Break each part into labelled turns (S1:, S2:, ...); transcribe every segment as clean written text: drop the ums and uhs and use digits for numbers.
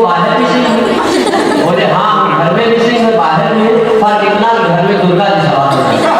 S1: वो बाहर भी सिंह है? बोले हाँ, घर में भी सिंह है, बाहर भी है, पर इतना घर में दुर्गा जी सवार होती है।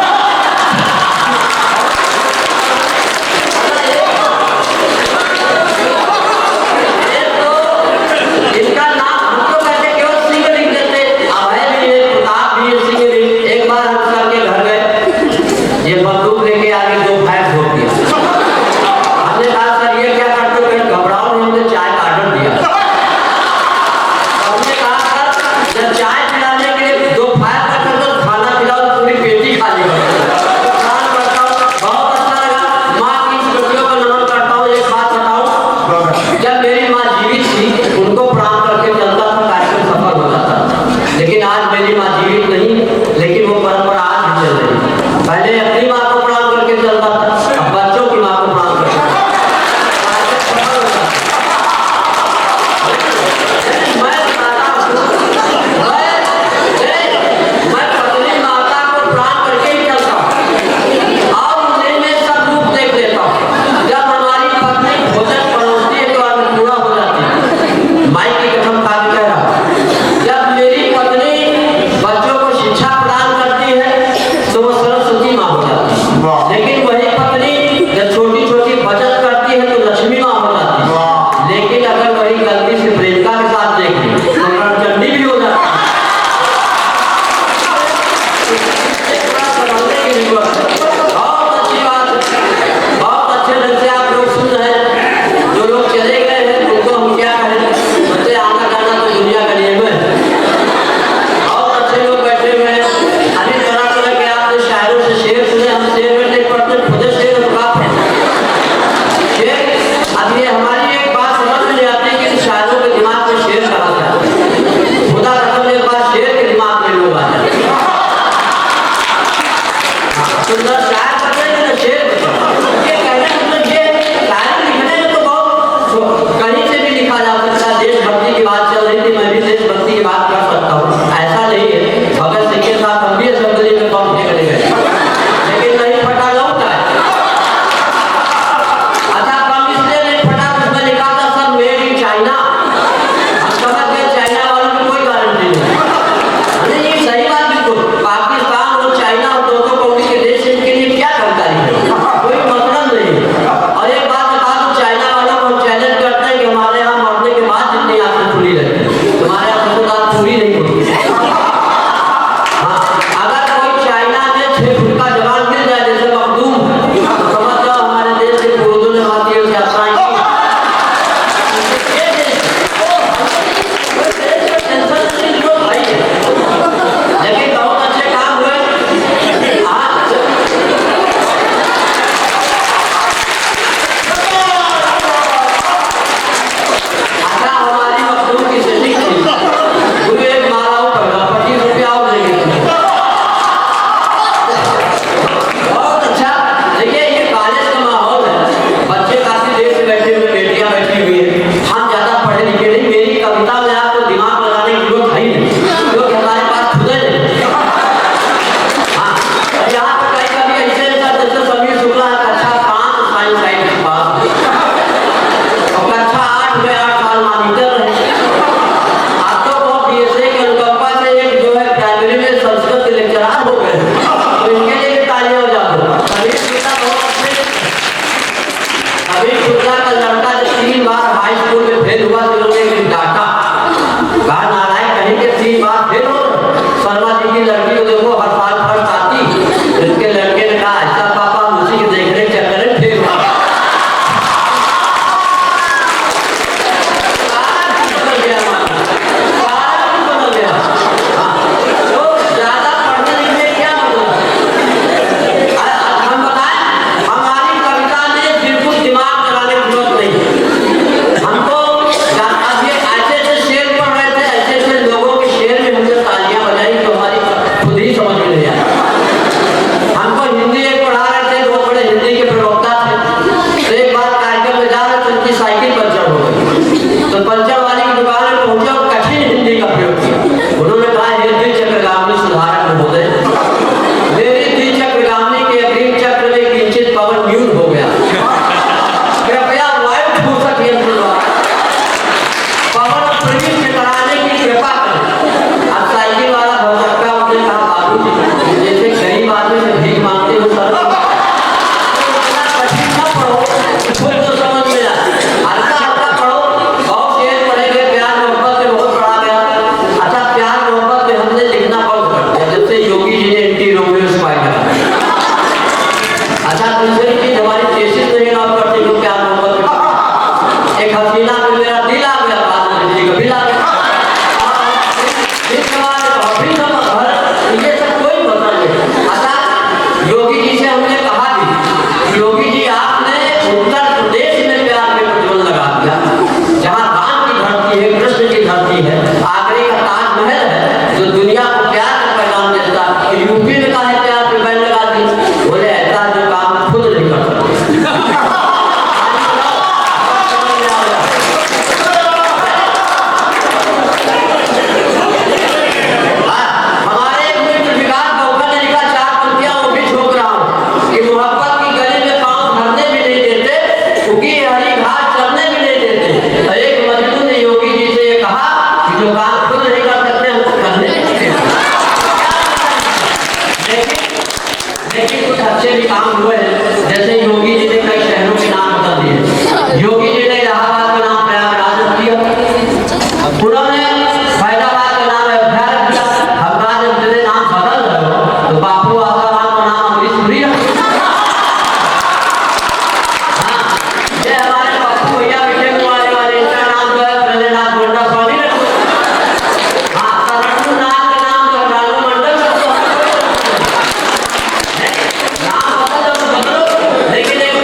S1: पूरी नहीं होती। जो काम खुद नहीं कर सकते हमको करने लेकिन कुछ अच्छे भी काम हुए हैं। जैसे योगी जी ने कई शहरों के नाम बदल दिए। योगी जी ने इलाहाबाद का नाम प्रयागराज रख दिया, उन्होंने फैजाबाद का नाम अयोध्या रख दिया। हमारा जब जिले नाम बदल रहे हो तो बापू आसाराम का नाम अमरीशपुरी रख दिया। ये हमारे पप्पू भैया विजय कुमार वाले इनका नाम जो है ब्रजेनाथ गोंडा स्वामी रख दिया। हाँ, तरन्नुनाथ का नाम जो है रानू मंडल रख दिया। नाम बदलो, लेकिन एक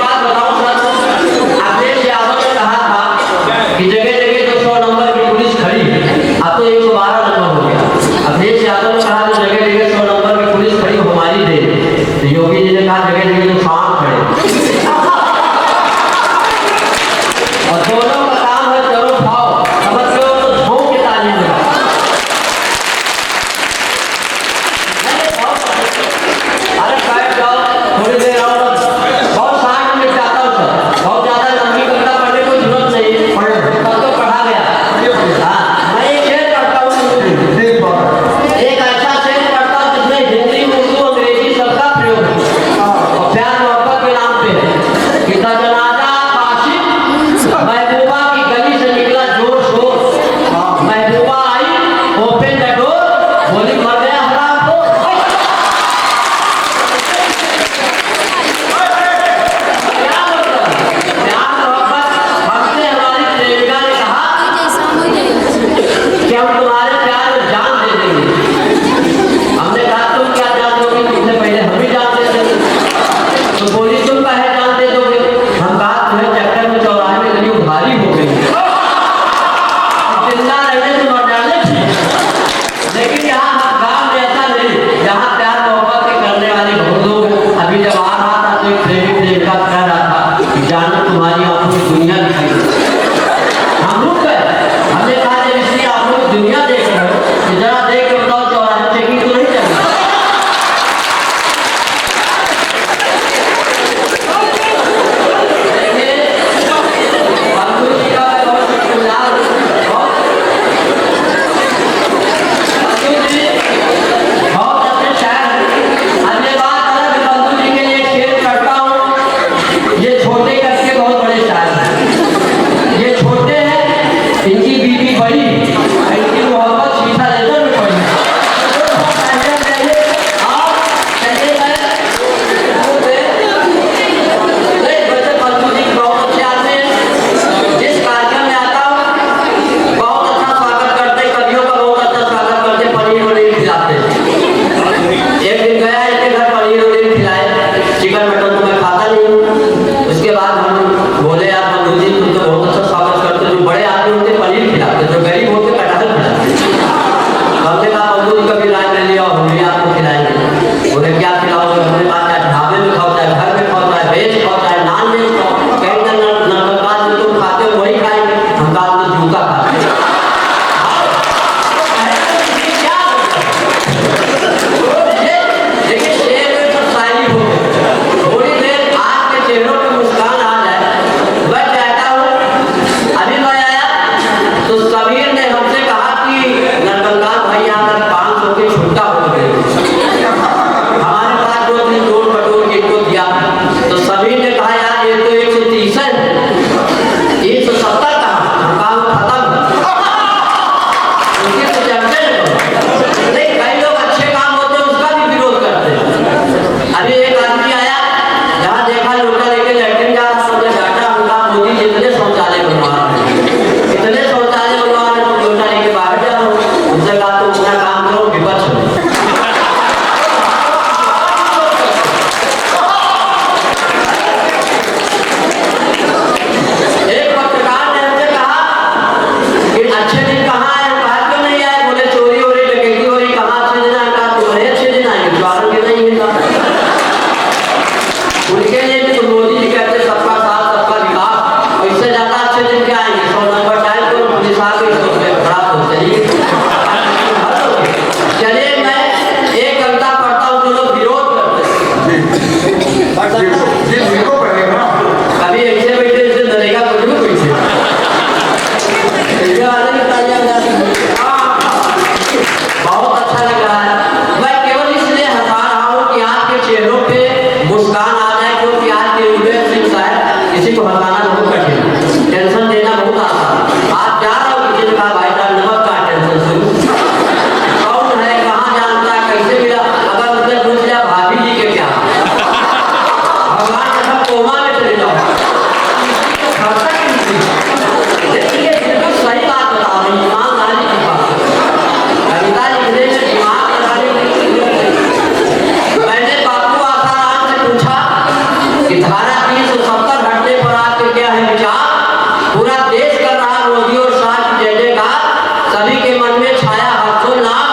S1: के मन में छाया हर्षोल्लास,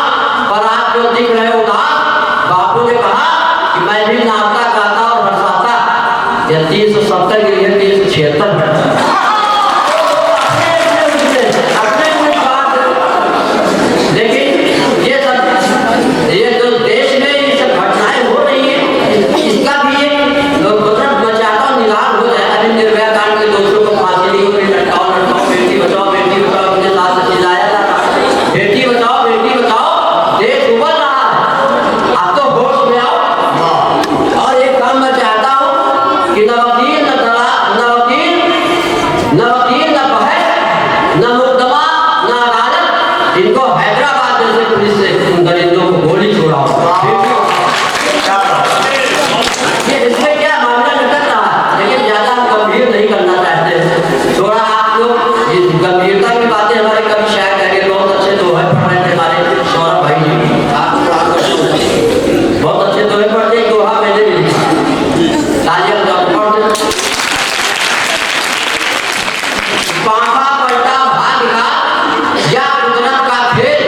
S1: पर आज जो दिख रहे उदास। बापू ने कहा कि मैं भी नाचता गाता और हंसाता। यह 370 के लिए 376 है। इनको हैदराबाद जैसे पुलिस से दरिंदों को गोली छोड़ाओ। ये इसमें क्या मामला निकल रहा है, लेकिन ज्यादा गंभीर नहीं करना चाहते। थोड़ा आप लोग इस गंभीरता की बातें हमारे कभी शायद करेंगे। बहुत अच्छे दोहे पढ़ रहे थे हमारे सौरभ भाई जी, बहुत अच्छे दोहे पढ़ते। एक दोहा मैंने भी पांखा पलटा भाग्य का या कुदरत का खेल,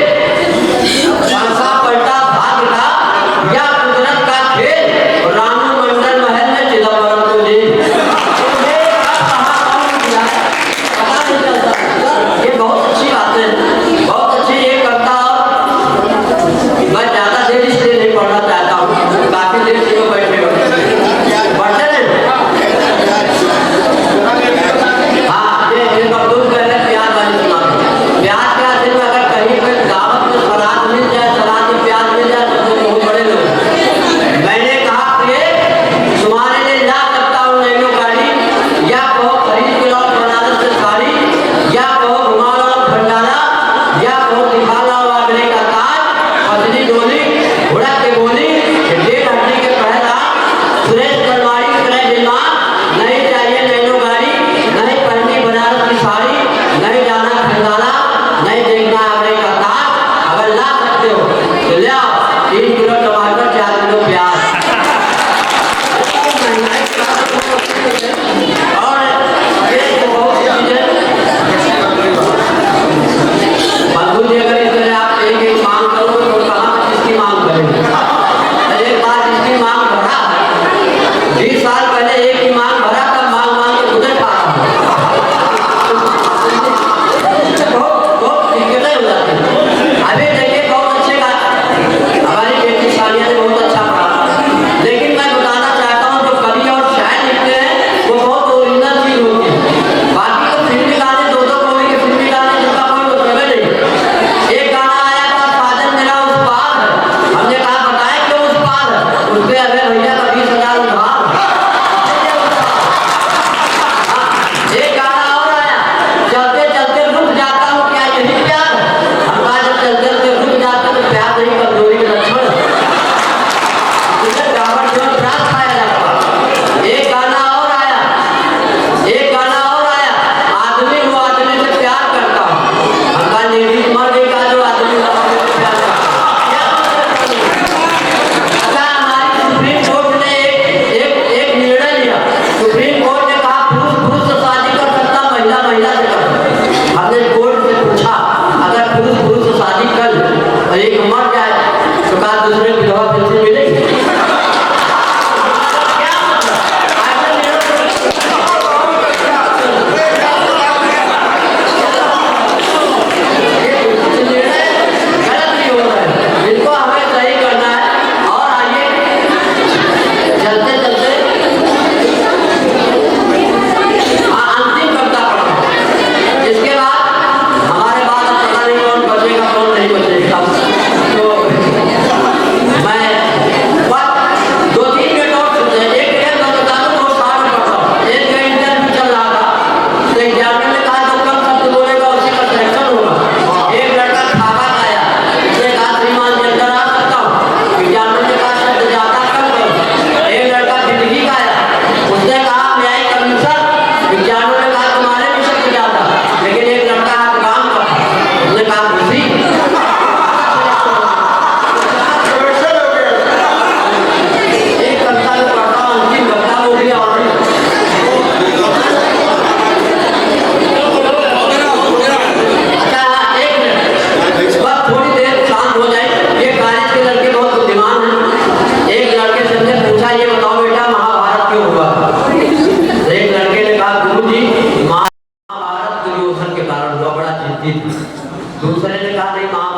S1: पांखा पलटा भाग्य का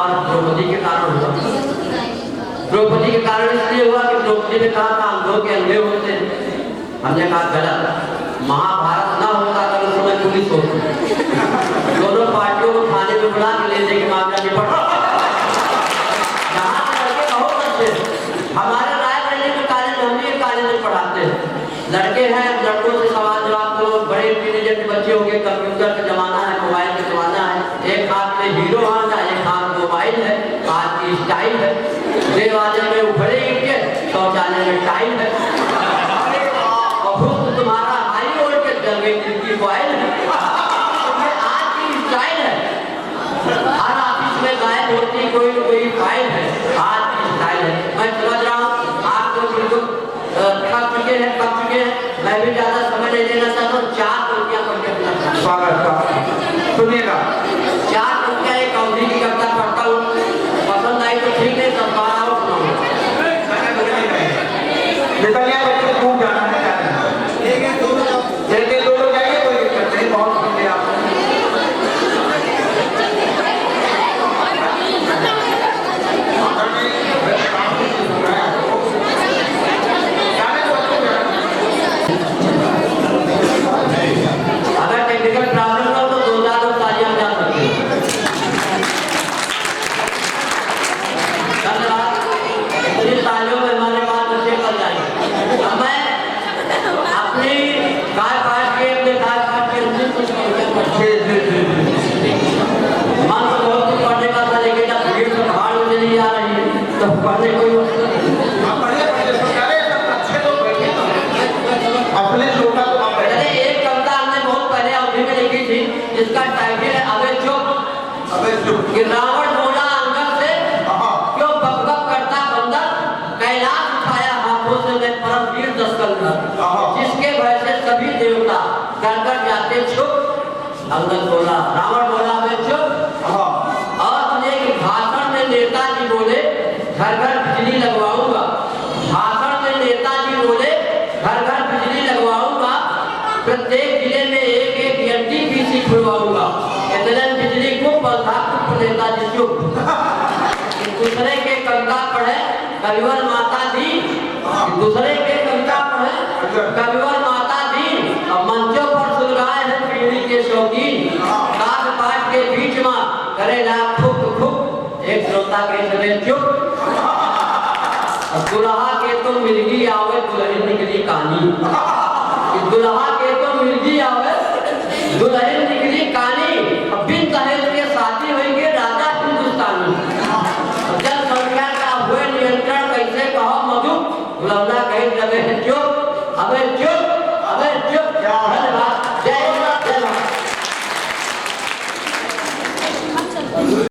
S1: विवाह द्रौपदी के कारण हुआ। द्रौपदी के कारण इसलिए हुआ कि द्रौपदी ने कहा था अंधों के अंधे होते। हमने कहा गलत, महाभारत ना होता अगर उस समय पुलिस होती, दोनों पार्टियों को थाने में बुला के ले जाके मामला निपटा। यहाँ लड़के बहुत अच्छे, हमारे रायबरेली में कॉलेज, हम भी कॉलेज में पढ़ाते हैं, लड़के हैं, लड़कों से सवाल जवाब करो, बड़े टीनेजर के बच्चे हो गए, कंप्यूटर का जमाना है, मोबाइल का जमाना है, एक हाथ में हीरो होंडा, एक हाथ मोबाइल है, आज की स्टाइल है, देवालय में उभरे ईंटे, शौचालय में टाइल है, और तुम्हारा हाई ओल्ड के जल गई खिड़की बॉयल है, ये आज की स्टाइल है। हर ऑफिस में गायब होती कोई न कोई फाइल है, आज की स्टाइल है। मैं समझ रहा हूँ आप लोग बिल्कुल थक चुके हैं, पक चुके हैं, मैं भी ज्यादा समय नहीं लेना चाहता हूँ। 4 पंक्तियां पढ़ के स्वागत का सुनिएगा। 4 पंक्तियां एक अवधि की कविता पढ़ता हूँ, पसंद आई तो ठीक है, सब 12 और सुनाऊंगा। बच्चे खूब जाना है, जल्दी 2 लोग जाइए, कोई दिक्कत नहीं, बहुत शुक्रिया आपका। अगर टेक्निकल प्रॉब्लम हो तो 2-4 लोग तालियां बजा सकते हैं। धन्यवाद। इस तालियों में हमारे पास बच्चे कर जाएंगे। अब मैं अपनी गाय काट के कुछ मन तो बहुत कुछ पढ़ने का था, लेकिन जब भीड़ से भाड़ मुझे नहीं आ रही है तो पढ़ने कोई एक कविता हमने बहुत पहले अवधि में लिखी थी, जिसका टाइटल है अबे चुप। कि रावण बोला अंगद से, क्यों बकबक करता बंदर, कैलाश उठाया हाथों से मैं परम वीर दशकंधर, जिसके भय से सभी देवता कर कर जाते चुप। अंगद बोला, रावण बोला अबे चुप। और सुनिए कि भाषण में नेताजी बोले घर घर बिजली लगवाऊंगा, भाषण में नेताजी बोले घर घर बिजली लगवाऊंगा, प्रत्येक जिले में एक एनटीपीसी खुलवाऊंगा। इतने बिजली को बंधा नेताजी चुप। दूसरे के कविता पढ़े कविवर माता दी, दूसरे के कविता पढ़े कविवर माता दी, और मंचों पर सुलगाए हैं पीढ़ी के शौकीन, काट पाट के बीच में करे लाख फुक फुक, एक श्रोता के चले चुप। दुल्हा के तो मिर्गी आवे दुल्हन निकली कहानी, दुल्हा के तो मिर्गी आवे दुल्हन निकली कहानी, बिन दहेज के शादी होंगे राजा हिंदुस्तानी। जनसंख्या का हुए नियंत्रण कैसे कहो मधु, बुलंदा कहीं लगे चुप, अबे चुप, अबे चुप।